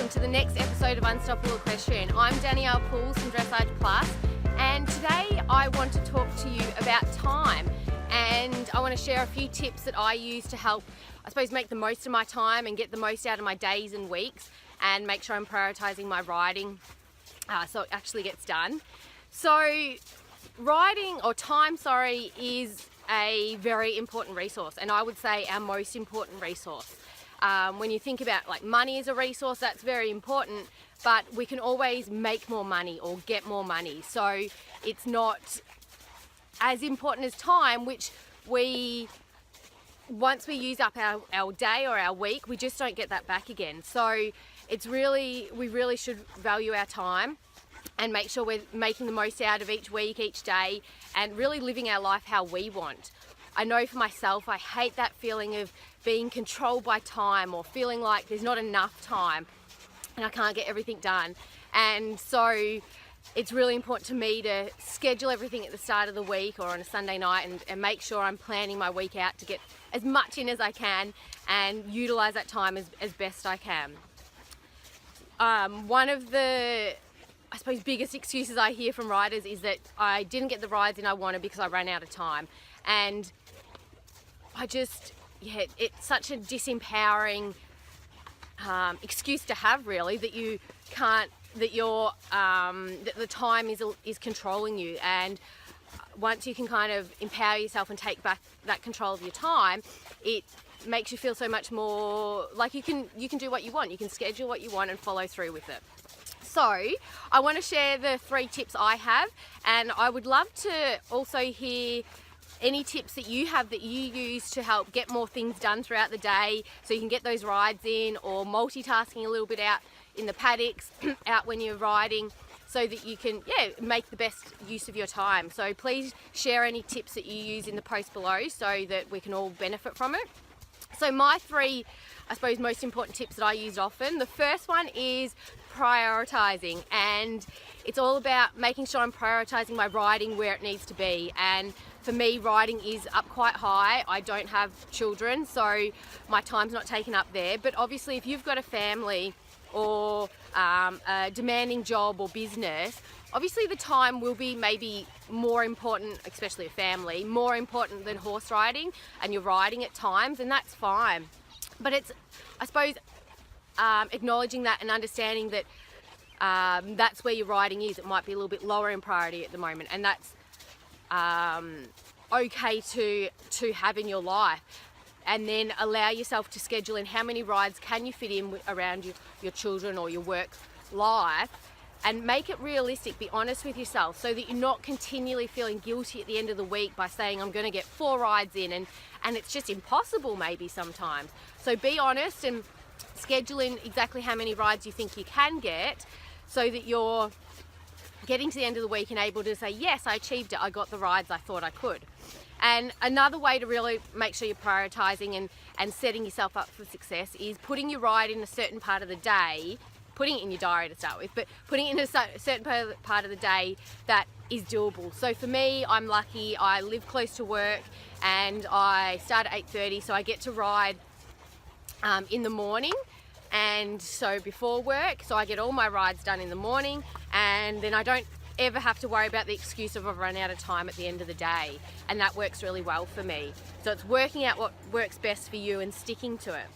welcome to the next episode of Unstoppable Equestrian. I'm Danielle Pools from Dressage Plus, and today I want to talk to you about time, and I want to share a few tips that I use to help, I suppose, make the most of my time and get the most out of my days and weeks and make sure I'm prioritising my riding so it actually gets done. So time is a very important resource, and I would say our most important resource. When you think about like money as a resource, that's very important, but we can always make more money or get more money. So it's not as important as time, which once we use up our day or our week, we just don't get that back again. So we really should value our time and make sure we're making the most out of each week, each day, and really living our life how we want. I know for myself, I hate that feeling of being controlled by time or feeling like there's not enough time and I can't get everything done. And so it's really important to me to schedule everything at the start of the week or on a Sunday night and make sure I'm planning my week out to get as much in as I can and utilise that time as best I can. One of the, I suppose, biggest excuses I hear from riders is that I didn't get the rides in I wanted because I ran out of time. And it's such a disempowering excuse to have, really, that you can't, that the time is controlling you. And once you can kind of empower yourself and take back that control of your time, it makes you feel so much more like you can do what you want. You can schedule what you want and follow through with it. So I want to share the 3 tips I have, and I would love to also hear any tips that you have that you use to help get more things done throughout the day so you can get those rides in, or multitasking a little bit out in the paddocks, out when you're riding, so that you can make the best use of your time. So please share any tips that you use in the post below so that we can all benefit from it. So my 3, I suppose, most important tips that I use often. The first one is prioritising, and it's all about making sure I'm prioritising my riding where it needs to be. And for me, riding is up quite high. I don't have children, so my time's not taken up there. But obviously, if you've got a family or a demanding job or business, obviously the time will be maybe more important, especially a family, more important than horse riding, and you're riding at times, and that's fine. But it's, I suppose, acknowledging that and understanding that that's where your riding is. It might be a little bit lower in priority at the moment, and that's okay to have in your life. And then allow yourself to schedule in how many rides can you fit in around your children or your work life, and make it realistic. Be honest with yourself so that you're not continually feeling guilty at the end of the week by saying I'm going to get 4 rides in, and it's just impossible maybe sometimes. So be honest and schedule in exactly how many rides you think you can get, so that you're getting to the end of the week and able to say, yes, I achieved it, I got the rides I thought I could. And another way to really make sure you're prioritising and setting yourself up for success is putting your ride in a certain part of the day, putting it in your diary to start with, but putting it in a certain part of the day that is doable. So for me, I'm lucky, I live close to work and I start at 8:30, so I get to ride in the morning, and so before work, so I get all my rides done in the morning, and then I don't ever have to worry about the excuse of I've run out of time at the end of the day, and that works really well for me. So it's working out what works best for you and sticking to it.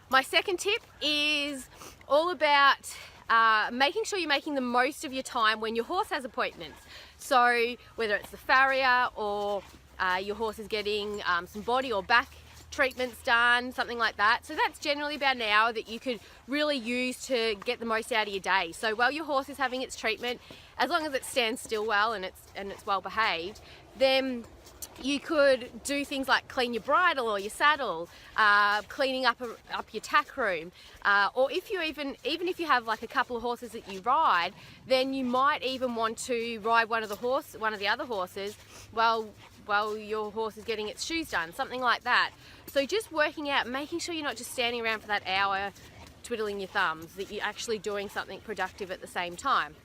My second tip is all about making sure you're making the most of your time when your horse has appointments. So whether it's the farrier or your horse is getting some body or back treatments done, something like that. So that's generally about an hour that you could really use to get the most out of your day. So while your horse is having its treatment, as long as it stands still well and it's well behaved, then you could do things like clean your bridle or your saddle, cleaning up your tack room, or if if you have like a couple of horses that you ride, then you might even want to ride one of the other horses while your horse is getting its shoes done, something like that. So just working out, making sure you're not just standing around for that hour twiddling your thumbs, that you're actually doing something productive at the same time.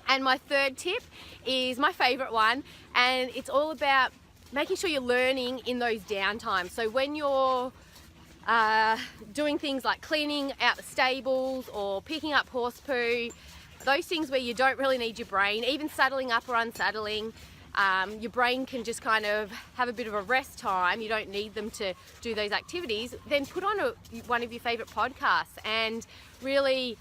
And my third tip is my favourite one, and it's all about making sure you're learning in those downtimes. So when you're doing things like cleaning out the stables or picking up horse poo, those things where you don't really need your brain, even saddling up or unsaddling. Your brain can just kind of have a bit of a rest time. You don't need them to do those activities. Then put on one of your favorite podcasts and really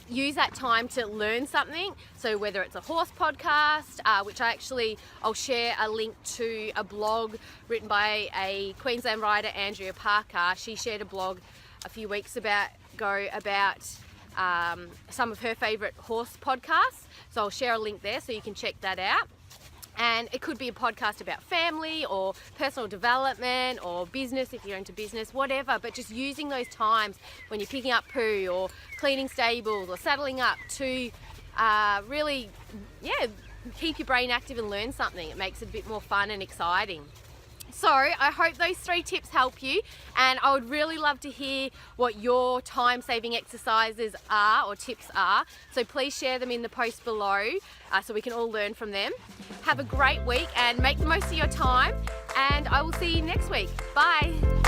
use that time to learn something. So whether it's a horse podcast, which I'll share a link to a blog written by a Queensland rider, Andrea Parker. She shared a blog a few weeks ago about some of her favourite horse podcasts. So I'll share a link there so you can check that out. And it could be a podcast about family or personal development or business if you're into business, whatever. But just using those times when you're picking up poo or cleaning stables or saddling up to really, keep your brain active and learn something. It makes it a bit more fun and exciting. So I hope those 3 tips help you, and I would really love to hear what your time-saving exercises are or tips are. So please share them in the post below so we can all learn from them. Have a great week and make the most of your time, and I will see you next week. Bye.